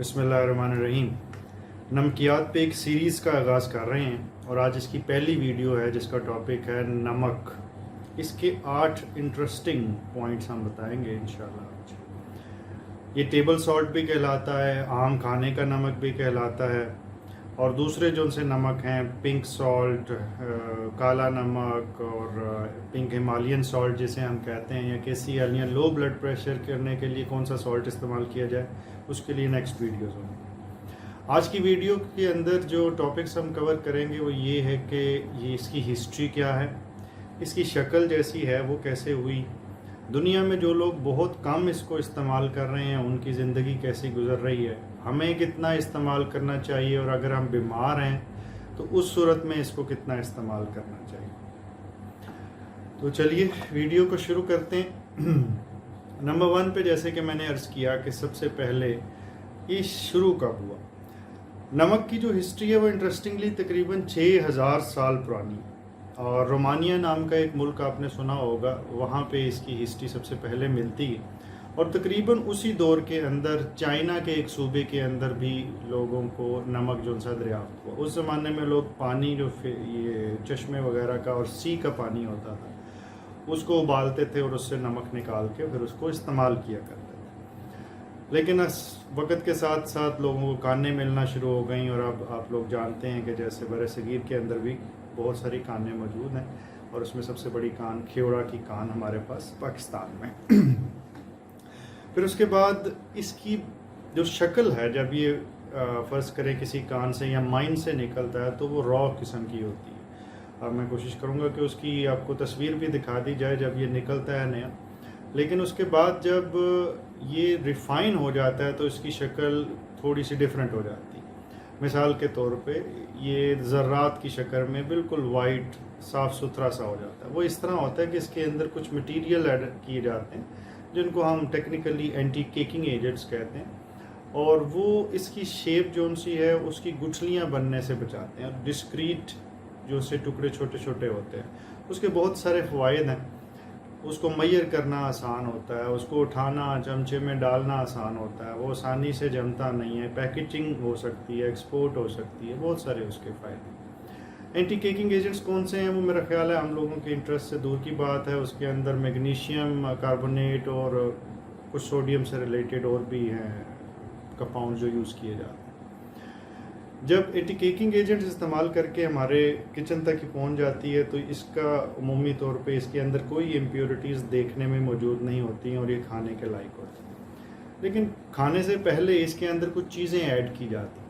बिस्मिल्लाहिर्रहमानिर्रहीम। नमकियात पे एक सीरीज़ का आगाज़ कर रहे हैं और आज इसकी पहली वीडियो है जिसका टॉपिक है नमक। इसके 8 इंटरेस्टिंग पॉइंट्स हम बताएंगे इंशाल्लाह आज। ये टेबल सॉल्ट भी कहलाता है, आम खाने का नमक भी कहलाता है, और दूसरे जो उनसे नमक हैं पिंक सॉल्ट, काला नमक और पिंक हिमालयन सॉल्ट जिसे हम कहते हैं, या KCl या लो ब्लड प्रेशर करने के लिए कौन सा सॉल्ट इस्तेमाल किया जाए, उसके लिए नेक्स्ट वीडियोस होंगी। आज की वीडियो के अंदर जो टॉपिक्स हम कवर करेंगे वो ये है कि ये इसकी हिस्ट्री क्या है, इसकी शक्ल जैसी है वो कैसे हुई, दुनिया में जो लोग बहुत कम इसको इस्तेमाल कर रहे हैं उनकी ज़िंदगी कैसी गुजर रही है, हमें कितना इस्तेमाल करना चाहिए, और अगर हम बीमार हैं तो उस सूरत में इसको कितना इस्तेमाल करना चाहिए। तो चलिए वीडियो को शुरू करते हैं। नंबर 1 पे जैसे कि मैंने अर्ज़ किया कि सबसे पहले ये शुरू कब हुआ। नमक की जो हिस्ट्री है वो इंटरेस्टिंगली तकरीबन 6000 साल पुरानी, और रोमानिया नाम का एक मुल्क आपने सुना होगा, वहाँ पे इसकी हिस्ट्री सबसे पहले मिलती है। और तकरीबन उसी दौर के अंदर चाइना के एक सूबे के अंदर भी लोगों को नमक जो सा दरियाफ्त हुआ। उस ज़माने में लोग पानी जो ये चश्मे वगैरह का और सी का पानी होता था उसको उबालते थे और उससे नमक निकाल के फिर उसको इस्तेमाल किया करते थे। लेकिन वक्त के साथ साथ लोगों को कानें मिलना शुरू हो गई, और अब आप लोग जानते हैं कि जैसे बरसगीर के अंदर भी बहुत सारी कानें मौजूद हैं, और उसमें सबसे बड़ी कान खेवड़ा की कान हमारे पास पाकिस्तान में। फिर उसके बाद इसकी जो शक्ल है, जब ये फ़र्ज़ करें किसी कान से या माइन से निकलता है तो वो रॉ किस्म की होती है। अब मैं कोशिश करूँगा कि उसकी आपको तस्वीर भी दिखा दी जाए जब ये निकलता है नया। लेकिन उसके बाद जब ये रिफ़ाइन हो जाता है तो इसकी शक्ल थोड़ी सी डिफरेंट हो जाती है। मिसाल के तौर पे ये ज़र्रात की शक्ल में बिल्कुल वाइट साफ़ सुथरा सा हो जाता है। वो इस तरह होता है कि इसके अंदर कुछ मटीरियल ऐड किए जाते हैं जिनको हम टेक्निकली एंटी केकिंग एजेंट्स कहते हैं, और वो इसकी शेप जो सी है उसकी गुठलियाँ बनने से बचाते हैं। डिस्क्रीट जो से टुकड़े छोटे छोटे होते हैं उसके बहुत सारे फ़वाइद हैं। उसको मैयर करना आसान होता है, उसको उठाना चमचे में डालना आसान होता है, वो आसानी से जमता नहीं है, पैकेजिंग हो सकती है, एक्सपोर्ट हो सकती है, बहुत सारे उसके फ़ायदे। एंटी केकिंग एजेंट्स कौन से हैं वो मेरा ख्याल है हम लोगों के इंटरेस्ट से दूर की बात है। उसके अंदर मैग्नीशियम कार्बोनेट और कुछ सोडियम से रिलेटेड और भी हैं कंपाउंड जो यूज़ किए जाते हैं। जब एंटी केकिंग एजेंट्स इस्तेमाल करके हमारे किचन तक ही पहुंच जाती है तो इसका उमूमी तौर पे इसके अंदर कोई इम्प्योरिटीज़ देखने में मौजूद नहीं होती हैं और ये खाने के लायक होती हैं। लेकिन खाने से पहले इसके अंदर कुछ चीज़ें ऐड की जाती हैं,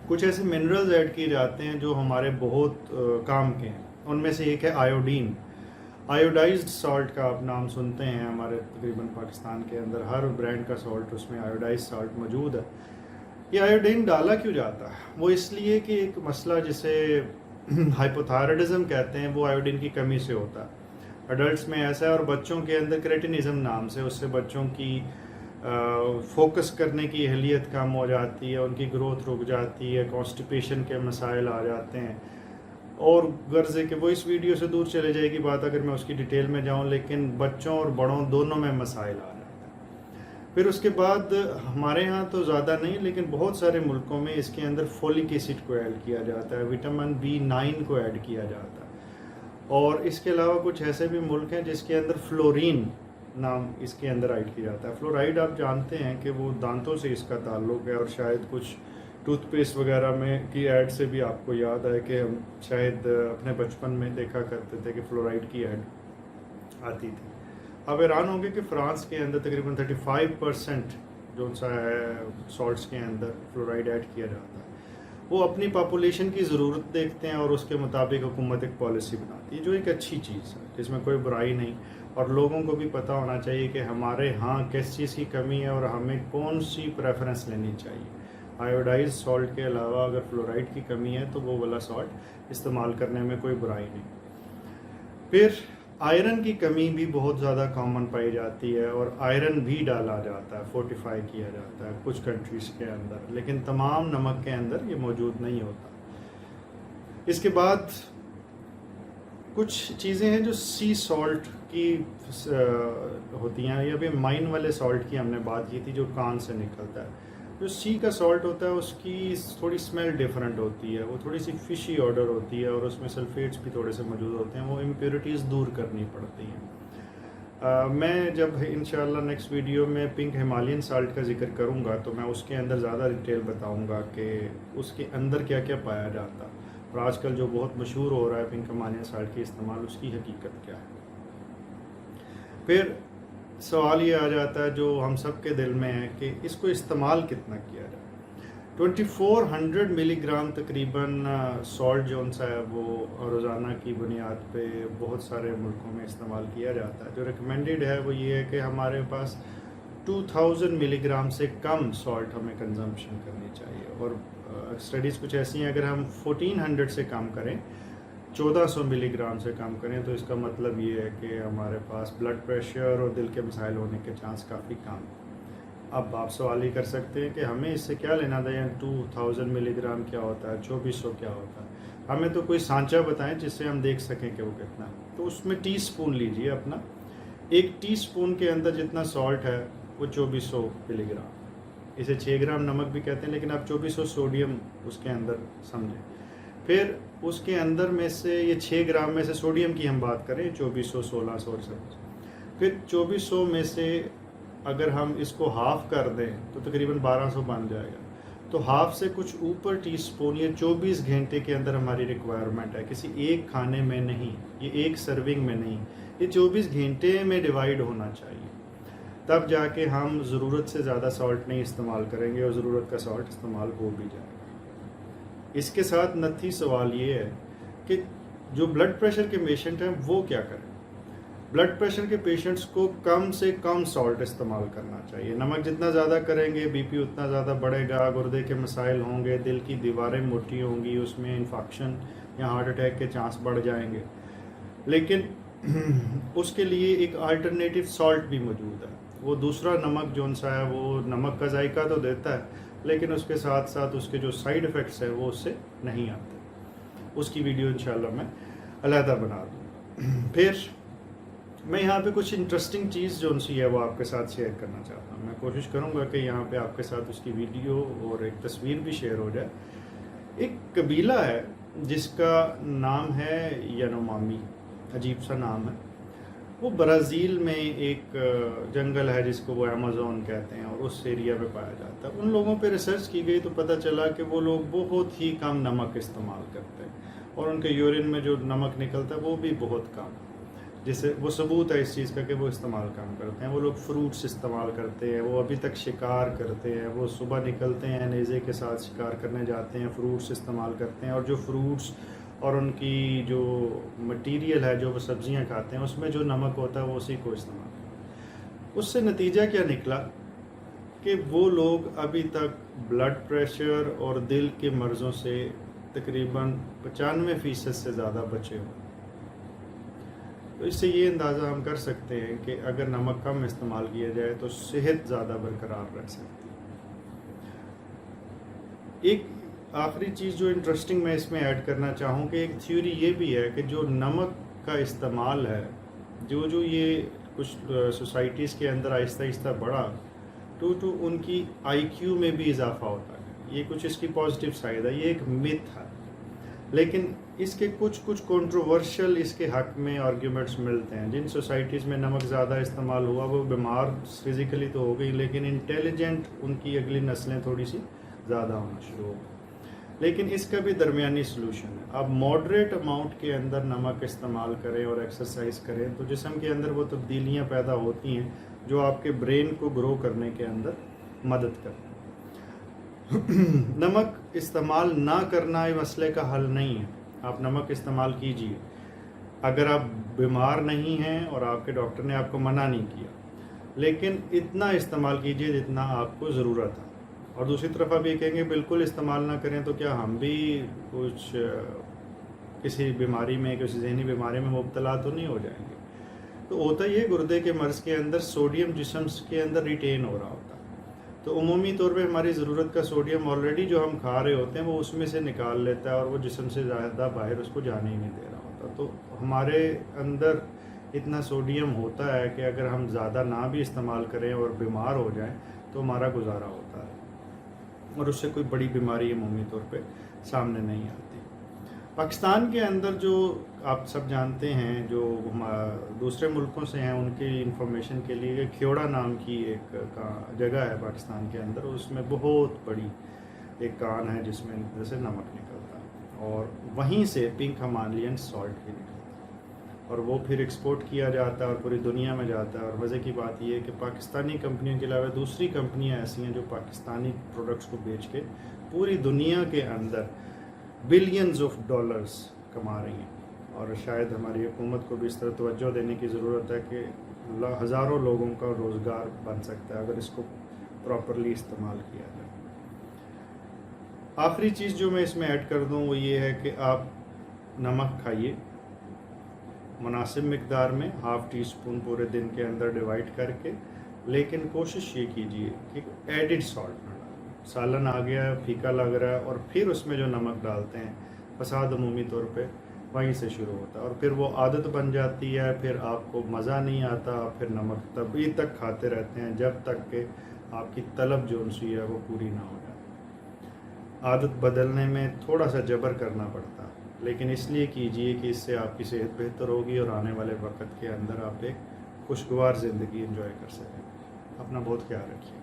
कुछ ऐसे मिनरल्स ऐड किए जाते हैं जो हमारे बहुत काम के हैं। उनमें से एक है आयोडीन। आयोडाइज्ड सॉल्ट का आप नाम सुनते हैं, हमारे तकरीबन पाकिस्तान के अंदर हर ब्रांड का सॉल्ट उसमें आयोडाइज्ड सॉल्ट मौजूद है। ये आयोडीन डाला क्यों जाता है? वो इसलिए कि एक मसला जिसे हाइपोथायराइडिज्म कहते हैं वो आयोडीन की कमी से होता है। एडल्ट्स में ऐसा है, और बच्चों के अंदर क्रेटिनिज्म नाम से, उससे बच्चों की फोकस करने की अहलियत कम हो जाती है, उनकी ग्रोथ रुक जाती है, कॉन्स्टिपेशन के मसाइल आ जाते हैं। और गर्ज है कि वो इस वीडियो से दूर चले जाएगी बात अगर मैं उसकी डिटेल में जाऊं, लेकिन बच्चों और बड़ों दोनों में मसाइल आ जाते हैं। फिर उसके बाद हमारे यहाँ तो ज़्यादा नहीं लेकिन बहुत सारे मुल्कों में इसके अंदर फोलिक एसिड को ऐड किया जाता है, विटामिन B9 को ऐड किया जाता है, और इसके अलावा कुछ ऐसे भी मुल्क हैं जिसके अंदर फ्लोरीन नाम इसके अंदर ऐड किया जाता है। फ्लोराइड आप जानते हैं कि वो दांतों से इसका ताल्लुक़ है, और शायद कुछ टूथपेस्ट वगैरह में की ऐड से भी आपको याद है कि हम शायद अपने बचपन में देखा करते थे कि फ्लोराइड की ऐड आती थी। अब हैरान होंगे कि फ़्रांस के अंदर तकरीबन 35% जो सा है सॉल्ट्स के अंदर फ्लोराइड ऐड किया जाता है। वो अपनी पॉपुलेशन की ज़रूरत देखते हैं और उसके मुताबिक हुकूमत एक पॉलिसी बनाती है, जो एक अच्छी चीज़ है जिसमें कोई बुराई नहीं। और लोगों को भी पता होना चाहिए कि हमारे यहाँ किस चीज़ की कमी है और हमें कौन सी प्रेफरेंस लेनी चाहिए। आयोडाइज सॉल्ट के अलावा अगर फ्लोराइड की कमी है तो वो वाला सॉल्ट इस्तेमाल करने में कोई बुराई नहीं। फिर आयरन की कमी भी बहुत ज़्यादा कॉमन पाई जाती है, और आयरन भी डाला जाता है, फोर्टिफाई किया जाता है कुछ कंट्रीज़ के अंदर, लेकिन तमाम नमक के अंदर ये मौजूद नहीं होता। इसके बाद कुछ चीज़ें हैं जो सी सॉल्ट की होती हैं, या भी माइन वाले सॉल्ट की हमने बात की थी जो कान से निकलता है। जो सी का सॉल्ट होता है उसकी थोड़ी स्मेल डिफरेंट होती है, वो थोड़ी सी फिशी ऑर्डर होती है और उसमें सल्फेट्स भी थोड़े से मौजूद होते हैं, वो इम्प्योरिटीज़ दूर करनी पड़ती हैं। मैं जब इंशाल्लाह नेक्स्ट वीडियो में पिंक हिमालयन साल्ट का जिक्र करूँगा तो मैं उसके अंदर ज़्यादा डिटेल बताऊँगा कि उसके अंदर क्या क्या पाया जाता, और आजकल जो बहुत मशहूर हो रहा है पिंक हिमालयन साल्ट के इस्तेमाल, उसकी हकीकत क्या है। फिर सवाल ये आ जाता है जो हम सब के दिल में है कि इसको इस्तेमाल कितना किया जाए। 2400 मिलीग्राम तकरीबन सॉल्ट जो सा है वो रोज़ाना की बुनियाद पे बहुत सारे मुल्कों में इस्तेमाल किया जाता है। जो रिकमेंडेड है वो ये है कि हमारे पास 2000 मिलीग्राम से कम सॉल्ट हमें कंजम्पशन करनी चाहिए, और स्टडीज़ कुछ ऐसी हैं अगर हम 1400 से कम करें, 1400 मिलीग्राम से कम करें, तो इसका मतलब ये है कि हमारे पास ब्लड प्रेशर और दिल के मसाइल होने के चांस काफ़ी कम। अब आप सवाल ही कर सकते हैं कि हमें इससे क्या लेना था, 2000 मिलीग्राम क्या होता है, 2400 क्या होता है, हमें तो कोई सांचा बताएं जिससे हम देख सकें कि वो कितना है। तो उसमें टीस्पून लीजिए अपना, एक टीस्पून के अंदर जितना सॉल्ट है वो 2400 मिलीग्राम, इसे 6 ग्राम नमक भी कहते हैं, लेकिन आप 2400 सोडियम उसके अंदर समझें। फिर उसके अंदर में से ये 6 ग्राम में से सोडियम की हम बात करें, 2400 1600 और सब, फिर 2400 में से अगर हम इसको हाफ़ कर दें तो तकरीबन 1200 बन जाएगा। तो हाफ़ से कुछ ऊपर टीस्पून, ये 24 घंटे के अंदर हमारी रिक्वायरमेंट है, किसी एक खाने में नहीं, ये एक सर्विंग में नहीं, ये 24 घंटे में डिवाइड होना चाहिए, तब जाके हम ज़रूरत से ज़्यादा सॉल्ट नहीं इस्तेमाल करेंगे और ज़रूरत का सॉल्ट इस्तेमाल हो भी जाएगा। इसके साथ नथी सवाल ये है कि जो ब्लड प्रेशर के पेशेंट हैं वो क्या करें। ब्लड प्रेशर के पेशेंट्स को कम से कम सॉल्ट इस्तेमाल करना चाहिए। नमक जितना ज़्यादा करेंगे बीपी उतना ज़्यादा बढ़ेगा, गुर्दे के मसाइल होंगे, दिल की दीवारें मोटी होंगी, उसमें इन्फेक्शन या हार्ट अटैक के चांस बढ़ जाएंगे। लेकिन उसके लिए एक अल्टरनेटिव सॉल्ट भी मौजूद है, वो दूसरा नमक जो सा है वो नमक का जायका तो देता है, लेकिन उसके साथ साथ उसके जो साइड इफ़ेक्ट्स है वो उससे नहीं आते। उसकी वीडियो इंशाल्लाह मैं अलहदा बना दूँ। फिर मैं यहाँ पे कुछ इंटरेस्टिंग चीज़ जो सी है वो आपके साथ शेयर करना चाहता हूँ। मैं कोशिश करूँगा कि यहाँ पे आपके साथ उसकी वीडियो और एक तस्वीर भी शेयर हो जाए। एक कबीला है जिसका नाम है यानोमामी, अजीब सा नाम है। वो ब्राज़ील में एक जंगल है जिसको वो अमेज़न कहते हैं और उस एरिया पे पाया जाता है। उन लोगों पे रिसर्च की गई तो पता चला कि वो लोग बहुत ही कम नमक इस्तेमाल करते हैं और उनके यूरिन में जो नमक निकलता है वो भी बहुत कम, जिससे वो सबूत है इस चीज़ का कि वो इस्तेमाल कम करते हैं। वो लोग फ्रूट्स इस्तेमाल करते हैं, वो अभी तक शिकार करते हैं, वो सुबह निकलते हैं नेज़े के साथ शिकार करने जाते हैं, फ्रूट्स इस्तेमाल करते हैं, और जो फ्रूट्स और उनकी जो मटेरियल है जो वो सब्जियां खाते हैं उसमें जो नमक होता है वो उसी को इस्तेमाल करते हैं। उससे नतीजा क्या निकला कि वो लोग अभी तक ब्लड प्रेशर और दिल के मर्ज़ों से तकरीबन 95% से ज़्यादा बचे हुए। तो इससे ये अंदाज़ा हम कर सकते हैं कि अगर नमक कम इस्तेमाल किया जाए तो सेहत ज़्यादा बरकरार रह सकती है। एक आखिरी चीज़ जो इंटरेस्टिंग मैं इसमें ऐड करना चाहूँ कि एक थ्योरी ये भी है कि जो नमक का इस्तेमाल है, जो ये कुछ सोसाइटीज़ के अंदर आहिस्ता आहिस्ता बढ़ा तो उनकी IQ में भी इजाफा होता है। ये कुछ इसकी पॉजिटिव साइड है, ये एक मिथ है, लेकिन इसके कुछ कंट्रोवर्शियल इसके हक में आर्ग्यूमेंट्स मिलते हैं। जिन सोसाइटीज़ में नमक ज़्यादा इस्तेमाल हुआ वो बीमार फिज़िकली तो हो गई, लेकिन इंटेलिजेंट उनकी अगली नस्लें थोड़ी सी ज़्यादा होना शुरू हो गई। लेकिन इसका भी दरमियानी सलूशन है। आप मॉडरेट अमाउंट के अंदर नमक इस्तेमाल करें और एक्सरसाइज करें तो जिस्म के अंदर वो तब्दीलियाँ पैदा होती हैं जो आपके ब्रेन को ग्रो करने के अंदर मदद करती हैं। नमक इस्तेमाल ना करना ये मसले का हल नहीं है। आप नमक इस्तेमाल कीजिए अगर आप बीमार नहीं हैं और आपके डॉक्टर ने आपको मना नहीं किया, लेकिन इतना इस्तेमाल कीजिए जितना आपको ज़रूरत है। और दूसरी तरफ आप ये कहेंगे बिल्कुल इस्तेमाल ना करें तो क्या हम भी कुछ किसी बीमारी में, किसी जहनी बीमारी में मुब्तला तो नहीं हो जाएंगे। तो होता ये गुर्दे के मर्ज़ के अंदर सोडियम जिस्म के अंदर रिटेन हो रहा होता है, तो उमूमी तौर पे हमारी ज़रूरत का सोडियम ऑलरेडी जो हम खा रहे होते हैं वो उसमें से निकाल लेता है और वो जिस्म से ज़्यादा बाहर उसको जाने ही नहीं दे रहा होता। तो हमारे अंदर इतना सोडियम होता है कि अगर हम ज़्यादा ना भी इस्तेमाल करें और बीमार हो जाएं तो हमारा गुजारा होता है। और उससे कोई बड़ी बीमारी अमूमी तौर पे सामने नहीं आती। पाकिस्तान के अंदर जो आप सब जानते हैं, जो दूसरे मुल्कों से हैं, उनकी इंफॉर्मेशन के लिए ख्योड़ा नाम की एक जगह है पाकिस्तान के अंदर, उसमें बहुत बड़ी एक कान है जिसमें जैसे नमक निकलता है, और वहीं से पिंक हिमालयन सॉल्ट भी निकलता है, और वो फिर एक्सपोर्ट किया जाता है और पूरी दुनिया में जाता है। और मज़े की बात ये है कि पाकिस्तानी कंपनियों के अलावा दूसरी कंपनियां ऐसी हैं जो पाकिस्तानी प्रोडक्ट्स को बेच के पूरी दुनिया के अंदर बिलियंस ऑफ डॉलर्स कमा रही हैं। और शायद हमारी हुकूमत को भी इस तरह तवज्जो देने की ज़रूरत है कि हज़ारों लोगों का रोज़गार बन सकता है अगर इसको प्रॉपरली इस्तेमाल किया जाए। आखिरी चीज़ जो मैं इसमें ऐड कर दूं वो ये है कि आप नमक खाइए मुनासिब मिकदार में, हाफ़ टी स्पून पूरे दिन के अंदर डिवाइड करके, लेकिन कोशिश ये कीजिए कि एडिड सॉल्ट ना डालें। सालन आ गया, फीका लग रहा है, और फिर उसमें जो नमक डालते हैं, फसाद अमूमी तौर पे वहीं से शुरू होता है, और फिर वो आदत बन जाती है, फिर आपको मज़ा नहीं आता, फिर नमक तभी तक खाते रहते हैं जब तक कि आपकी तलब जो उनसी है वो पूरी ना हो जाए। आदत बदलने में थोड़ा सा जबर करना पड़ता है, लेकिन इसलिए कीजिए कि इससे आपकी सेहत बेहतर होगी और आने वाले वक्त के अंदर आप एक खुशगवार ज़िंदगी एंजॉय कर सकें। अपना बहुत ख्याल रखिए।